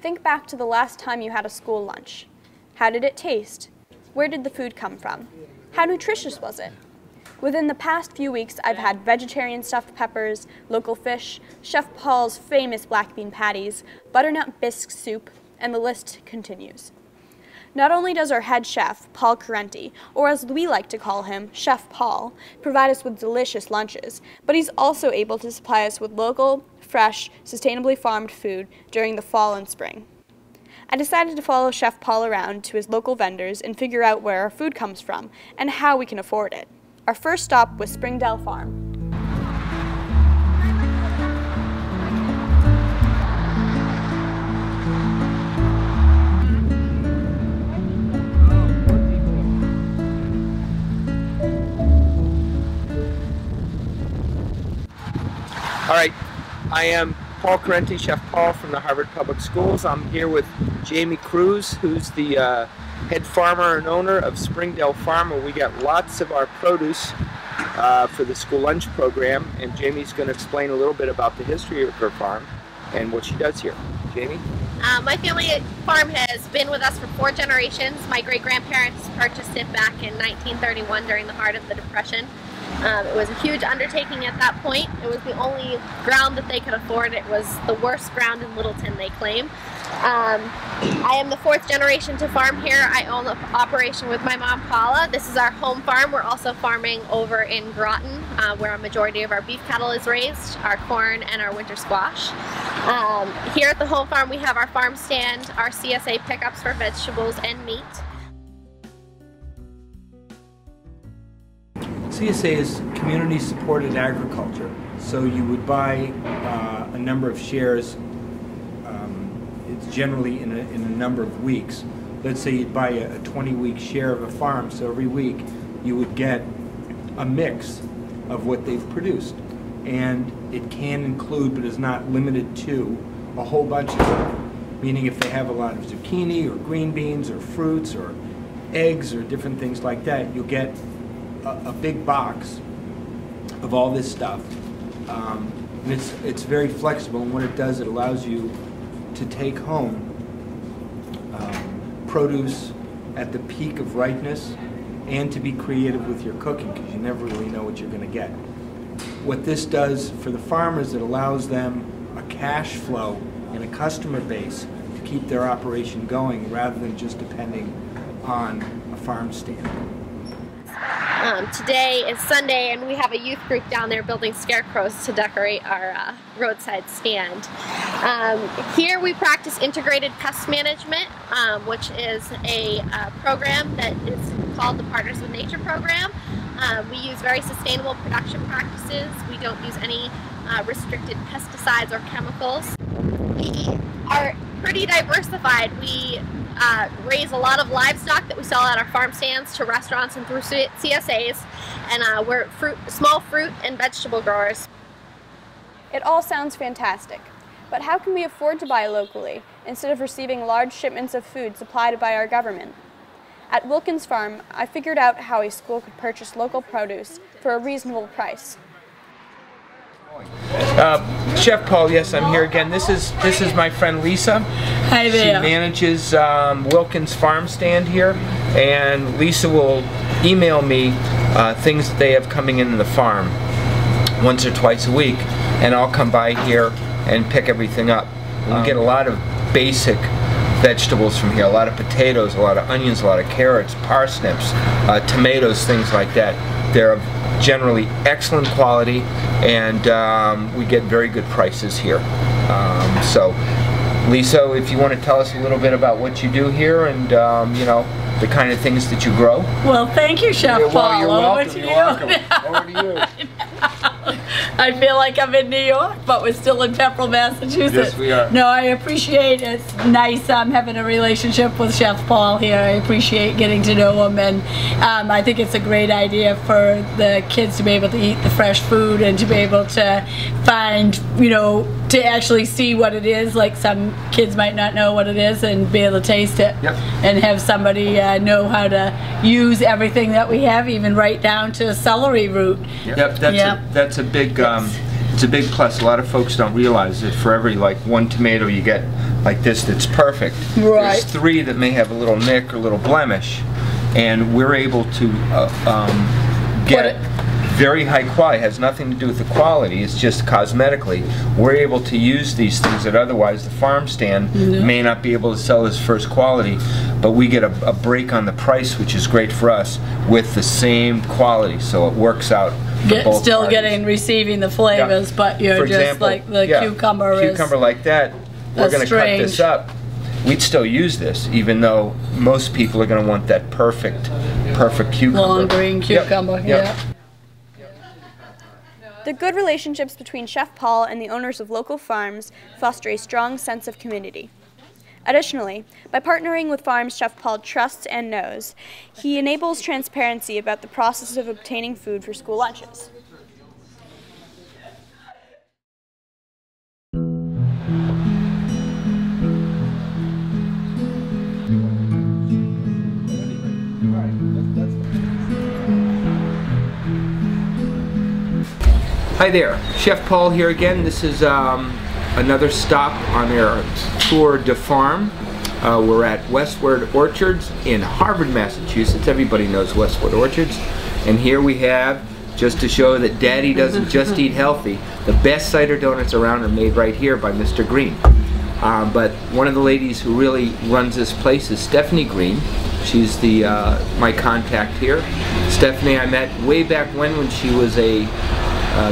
Think back to the last time you had a school lunch. How did it taste? Where did the food come from? How nutritious was it? Within the past few weeks, I've had vegetarian stuffed peppers, local fish, Chef Paul's famous black bean patties, butternut bisque soup, and the list continues. Not only does our head chef, Paul Carenti, or as we like to call him, Chef Paul, provide us with delicious lunches, but he's also able to supply us with local, fresh, sustainably farmed food during the fall and spring. I decided to follow Chef Paul around to his local vendors and figure out where our food comes from and how we can afford it. Our first stop was Springdale Farm. All right, I am Paul Carenti, Chef Paul from the Harvard Public Schools. I'm here with Jamie Cruz, who's the head farmer and owner of Springdale Farm, where we get lots of our produce for the school lunch program. And Jamie's going to explain a little bit about the history of her farm and what she does here. Jamie? My family farm has been with us for 4 generations. My great-grandparents purchased it back in 1931 during the heart of the Depression. It was a huge undertaking at that point. It was the only ground that they could afford. It was the worst ground in Littleton, they claim. I am the 4th generation to farm here. I own the operation with my mom, Paula. This is our home farm. We're also farming over in Groton, where a majority of our beef cattle is raised, our corn, and our winter squash. Here at the home farm, we have our farm stand, our CSA pickups for vegetables and meat. CSA is community supported agriculture, so you would buy a number of shares. It's generally in a number of weeks. Let's say you'd buy a 20-week share of a farm, so every week you would get a mix of what they've produced, and it can include, but is not limited to, a whole bunch of stuff. Meaning if they have a lot of zucchini or green beans or fruits or eggs or different things like that, you'll get a big box of all this stuff, and it's very flexible, and what it does, it allows you to take home produce at the peak of ripeness and to be creative with your cooking, because you never really know what you're going to get. What this does for the farmers, it allows them a cash flow and a customer base to keep their operation going rather than just depending on a farm stand. Today is Sunday, and we have a youth group down there building scarecrows to decorate our roadside stand. Here we practice integrated pest management, which is a program that is called the Partners with Nature program. We use very sustainable production practices. We don't use any restricted pesticides or chemicals. We are pretty diversified. We raise a lot of livestock that we sell at our farm stands to restaurants and through CSAs, and we're small fruit and vegetable growers. It all sounds fantastic, but how can we afford to buy locally instead of receiving large shipments of food supplied by our government? At Wilkins Farm, I figured out how a school could purchase local produce for a reasonable price. Chef Paul, yes, I'm here again. This is my friend Lisa. Hi there. She manages Wilkins Farm Stand here, and Lisa will email me things that they have coming in the farm once or twice a week, and I'll come by here and pick everything up. And we get a lot of basic vegetables from here, a lot of potatoes, a lot of onions, a lot of carrots, parsnips, tomatoes, things like that. They're of generally excellent quality, and we get very good prices here. So, Lisa, if you want to tell us a little bit about what you do here and you know, the kind of things that you grow. Well, thank you, Chef Paul. You're welcome. Over to Welcome. you. Over to you. I feel like I'm in New York, but we're still in Pepperell, Massachusetts. Yes, we are. No, I appreciate it. It's nice having a relationship with Chef Paul here. I appreciate getting to know him, and I think it's a great idea for the kids to be able to eat the fresh food and to be able to find, you know, to actually see what it is. Like some kids might not know what it is, and be able to taste it. Yep. And have somebody know how to use everything that we have, even right down to celery root. Yep, that's a big it's a big plus. A lot of folks don't realize that for every like 1 tomato you get like this that's perfect. Right. There's 3 that may have a little nick or a little blemish, and we're able to get very high quality. It has nothing to do with the quality, it's just cosmetically. We're able to use these things that otherwise the farm stand may not be able to sell as first quality, but we get a break on the price, which is great for us, with the same quality, so it works out for both still parties. receiving the flavors, but you're For just example, like the cucumber like that, we're going to cut this up. We'd still use this, even though most people are going to want that perfect cucumber. Long green cucumber, Yep. The good relationships between Chef Paul and the owners of local farms foster a strong sense of community. Additionally, by partnering with farms Chef Paul trusts and knows, he enables transparency about the process of obtaining food for school lunches. Hi there, Chef Paul here again. This is another stop on our tour de farm. We're at Westward Orchards in Harvard, Massachusetts. Everybody knows Westward Orchards. And here we have, just to show that Daddy doesn't just eat healthy, the best cider donuts around are made right here by Mr. Green. But one of the ladies who really runs this place is Stephanie Green. She's the my contact here. Stephanie I met way back when she was a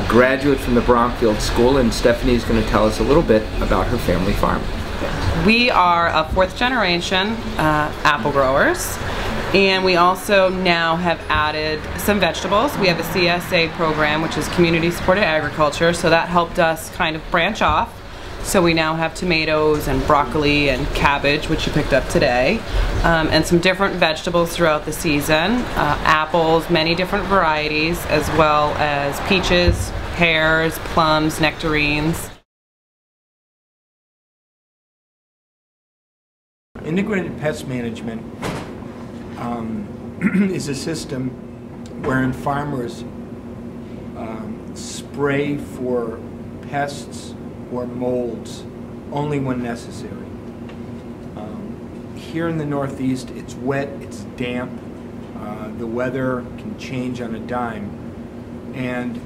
graduate from the Bromfield School, and Stephanie is going to tell us a little bit about her family farm. We are a 4th generation apple growers, and we also now have added some vegetables. We have a CSA program, which is Community Supported Agriculture, so that helped us kind of branch off. So we now have tomatoes and broccoli and cabbage, which you picked up today, and some different vegetables throughout the season. Apples, many different varieties, as well as peaches, pears, plums, nectarines. Integrated pest management is a system wherein farmers spray for pests or molds only when necessary. Here in the Northeast, it's wet, it's damp, the weather can change on a dime, and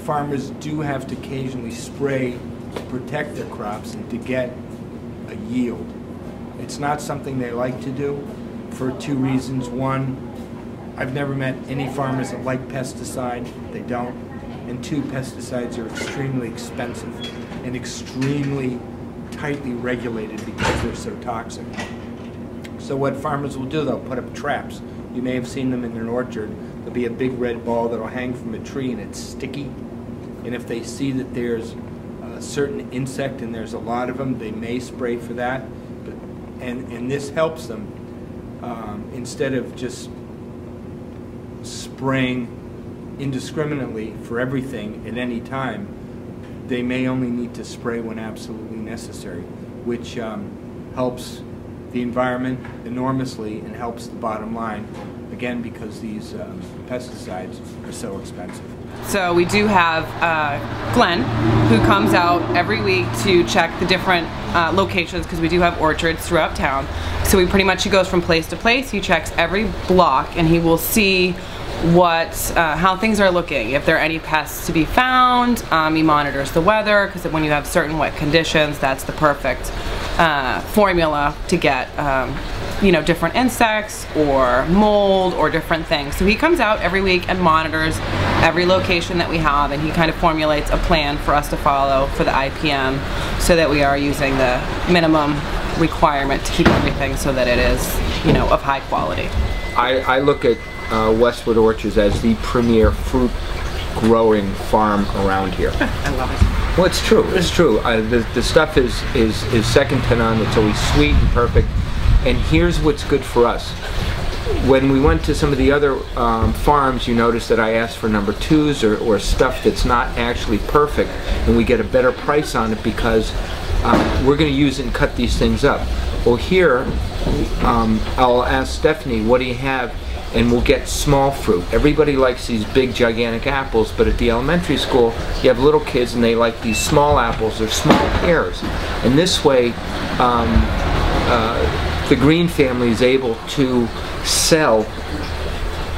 farmers do have to occasionally spray to protect their crops and to get a yield. It's not something they like to do for 2 reasons. One, I've never met any farmers that like pesticide. They don't. And 2, pesticides are extremely expensive and extremely tightly regulated because they're so toxic. So what farmers will do, they'll put up traps. You may have seen them in an orchard. There'll be a big red ball that'll hang from a tree and it's sticky. And if they see that there's a certain insect and there's a lot of them, they may spray for that. And this helps them instead of just spraying indiscriminately for everything at any time. They may only need to spray when absolutely necessary, which helps the environment enormously and helps the bottom line, again, because these pesticides are so expensive. So we do have Glenn, who comes out every week to check the different locations, because we do have orchards throughout town. So he pretty much goes from place to place. He checks every block, and he will see how things are looking, if there are any pests to be found. He monitors the weather, because when you have certain wet conditions, that's the perfect formula to get different insects or mold or different things. So he comes out every week and monitors every location that we have, and he kind of formulates a plan for us to follow for the IPM, so that we are using the minimum requirement to keep everything so that it is, of high quality. I look at Westward Orchards as the premier fruit growing farm around here. I love it. Well, it's true. It's true. The stuff is second to none. It's always sweet and perfect. And here's what's good for us. When we went to some of the other farms, you notice that I asked for number 2s or stuff that's not actually perfect, and we get a better price on it because we're going to use it and cut these things up. Well, here, I'll ask Stephanie, what do you have? and we'll get small fruit. Everybody likes these big gigantic apples, but at the elementary school you have little kids and they like these small apples or small pears. And this way the Green family is able to sell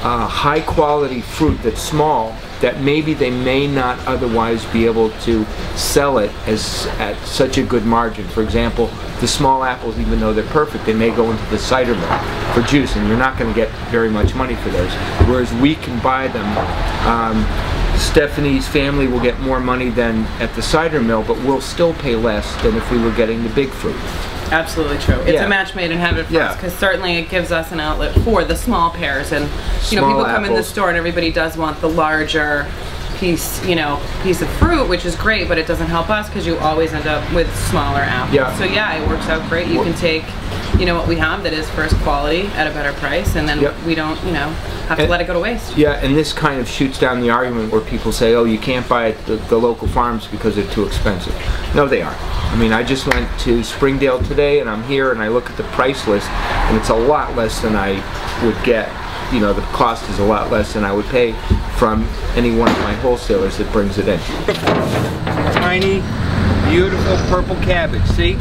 high quality fruit that's small, that maybe they may not otherwise be able to sell it as at such a good margin. For example, the small apples, even though they're perfect, they may go into the cider mill for juice, and you're not going to get very much money for those. Whereas we can buy them. Stephanie's family will get more money than at the cider mill, but we'll still pay less than if we were getting the big fruit. Absolutely true. It's a match made in heaven for us, because certainly it gives us an outlet for the small pears, and you know, people come in the store and everybody does want the larger piece, you know, piece of fruit, which is great, but it doesn't help us because you always end up with smaller apples. Yeah. So yeah, it works out great. You can take, you know, what we have that is first quality at a better price, and then we don't, you know, have to let it go to waste. Yeah, and this kind of shoots down the argument where people say, oh, you can't buy at the local farms because they're too expensive. No, they aren't. I mean, I just went to Springdale today, and I'm here, and I look at the price list, and it's a lot less than I would get. You know, the cost is a lot less than I would pay from any one of my wholesalers that brings it in. Tiny, beautiful purple cabbage. See?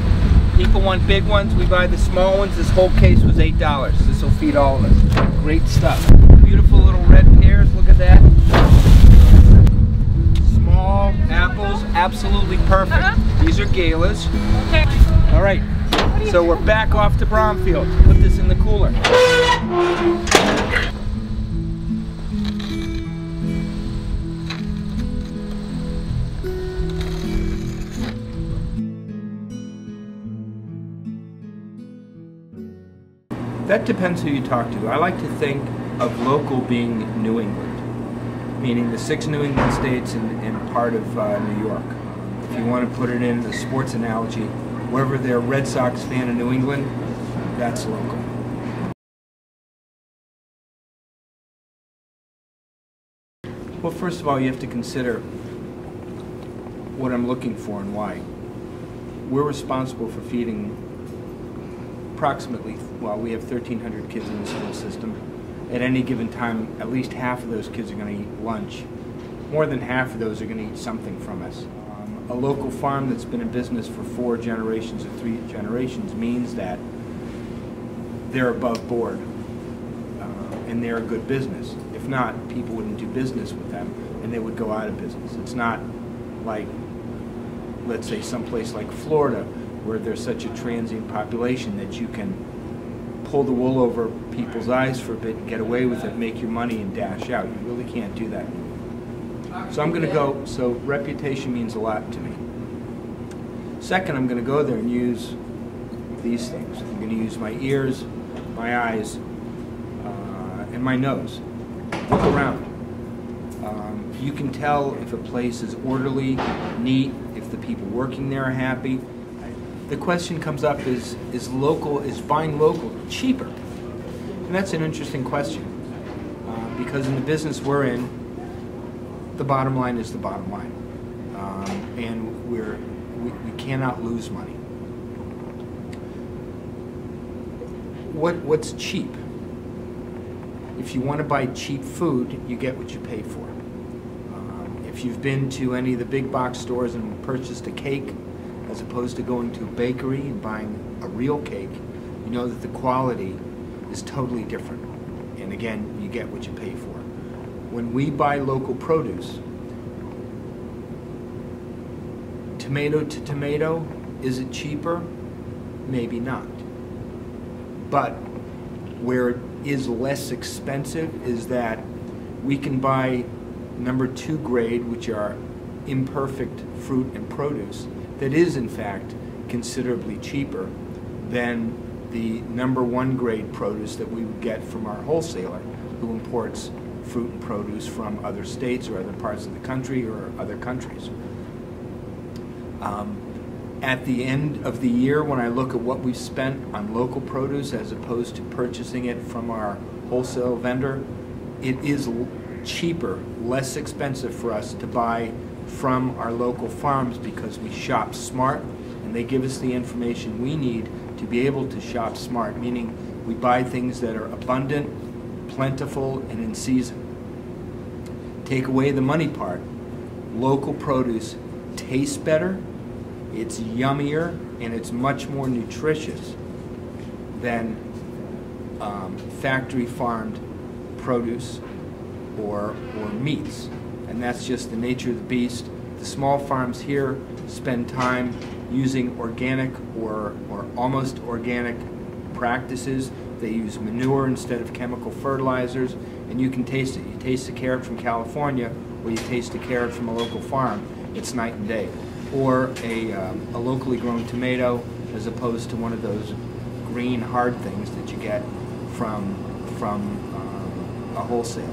People want big ones, we buy the small ones. This whole case was $8. This will feed all of us. Great stuff. Beautiful little red pears, look at that. Small apples, absolutely perfect. These are galas. All right, so we're back off to Bromfield. Put this in the cooler. That depends who you talk to. I like to think of local being New England, meaning the 6 New England states and part of New York. If you want to put it in a sports analogy, wherever they're a Red Sox fan in New England, that's local. Well, first of all, you have to consider what I'm looking for and why. We're responsible for feeding approximately, well, we have 1,300 kids in the school system. At any given time, at least half of those kids are going to eat lunch. More than half of those are going to eat something from us. A local farm that's been in business for 4 generations or 3 generations means that they're above board and they're a good business. If not, people wouldn't do business with them and they would go out of business. It's not like, let's say, someplace like Florida, where there's such a transient population that you can pull the wool over people's eyes for a bit and get away with it, make your money and dash out. You really can't do that. So I'm going to go, so reputation means a lot to me. Second, I'm going to go there and use these things. I'm going to use my ears, my eyes, and my nose. Look around. You can tell if a place is orderly, neat, if the people working there are happy. The question comes up, is buying local cheaper? And that's an interesting question, because in the business we're in, the bottom line is the bottom line, and we cannot lose money. What's cheap? If you want to buy cheap food, you get what you pay for. If you've been to any of the big box stores and purchased a cake, as opposed to going to a bakery and buying a real cake, you know that the quality is totally different. And again, you get what you pay for. When we buy local produce, tomato to tomato, is it cheaper? Maybe not. But where it is less expensive is that we can buy number 2 grade, which are imperfect fruit and produce, that is in fact considerably cheaper than the number 1 grade produce that we would get from our wholesaler who imports fruit and produce from other states or other parts of the country or other countries. At the end of the year, when I look at what we've spent on local produce as opposed to purchasing it from our wholesale vendor, it is cheaper, less expensive for us to buy from our local farms because we shop smart and they give us the information we need to be able to shop smart, meaning we buy things that are abundant, plentiful and in season. Take away the money part. Local produce tastes better, it's yummier, and it's much more nutritious than factory farmed produce or meats. And that's just the nature of the beast. The small farms here spend time using organic or almost organic practices. They use manure instead of chemical fertilizers, and you can taste it. You taste a carrot from California, or you taste a carrot from a local farm, it's night and day. Or a locally grown tomato as opposed to one of those green hard things that you get from a wholesaler.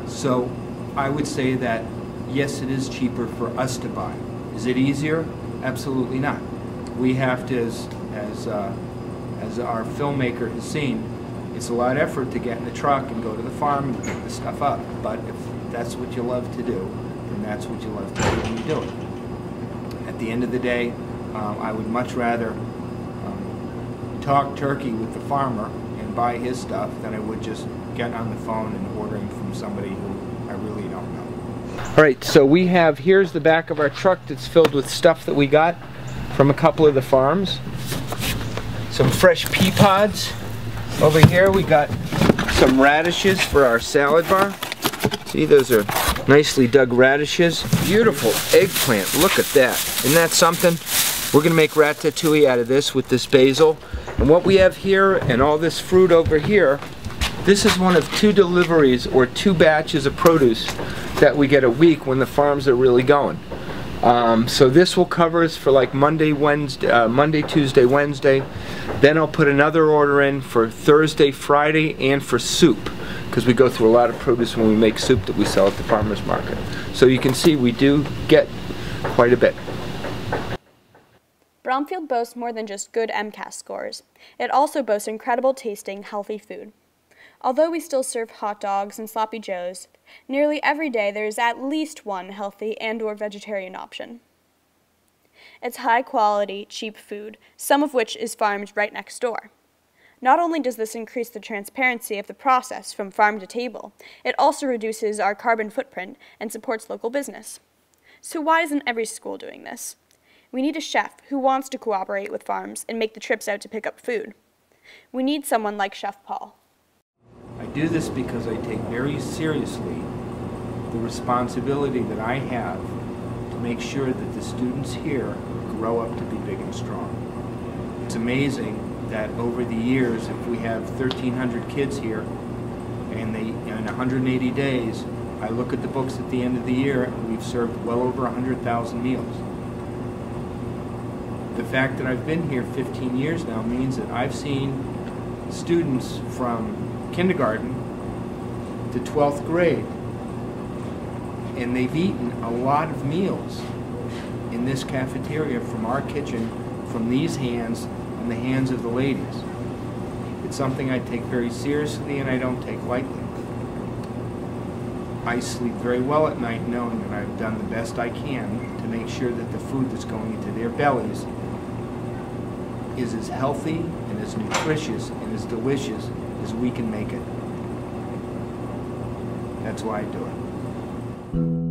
So I would say that yes, it is cheaper for us to buy. Is it easier? Absolutely not. We have to, as our filmmaker has seen, it's a lot of effort to get in the truck and go to the farm and pick the stuff up. But if that's what you love to do, then that's what you love to do and you do it. At the end of the day, I would much rather talk turkey with the farmer and buy his stuff than I would just get on the phone and ordering from somebody who I really don't know. All right, so we have, here's the back of our truck that's filled with stuff that we got from a couple of the farms. Some fresh pea pods. Over here we got some radishes for our salad bar. See, those are nicely dug radishes. Beautiful eggplant, look at that. Isn't that something? We're gonna make ratatouille out of this with this basil. And what we have here and all this fruit over here, this is one of 2 deliveries or 2 batches of produce that we get a week when the farms are really going. So this will cover us for like Monday, Tuesday, Wednesday. Then I'll put another order in for Thursday, Friday, and for soup, because we go through a lot of produce when we make soup that we sell at the farmer's market. So you can see we do get quite a bit. Bromfield boasts more than just good MCAS scores. It also boasts incredible tasting, healthy food. Although we still serve hot dogs and sloppy joes, nearly every day there is at least one healthy and/or vegetarian option. It's high-quality, cheap food, some of which is farmed right next door. Not only does this increase the transparency of the process from farm to table, it also reduces our carbon footprint and supports local business. So why isn't every school doing this? We need a chef who wants to cooperate with farms and make the trips out to pick up food. We need someone like Chef Paul. I do this because I take very seriously the responsibility that I have to make sure that the students here grow up to be big and strong. It's amazing that over the years, if we have 1,300 kids here, and in 180 days, I look at the books at the end of the year, and we've served well over 100,000 meals. The fact that I've been here 15 years now means that I've seen students from kindergarten to 12th grade, and they've eaten a lot of meals in this cafeteria from our kitchen, from these hands and the hands of the ladies. It's something I take very seriously and I don't take lightly. I sleep very well at night knowing that I've done the best I can to make sure that the food that's going into their bellies is as healthy and as nutritious and as delicious as we can make it. That's why I do it.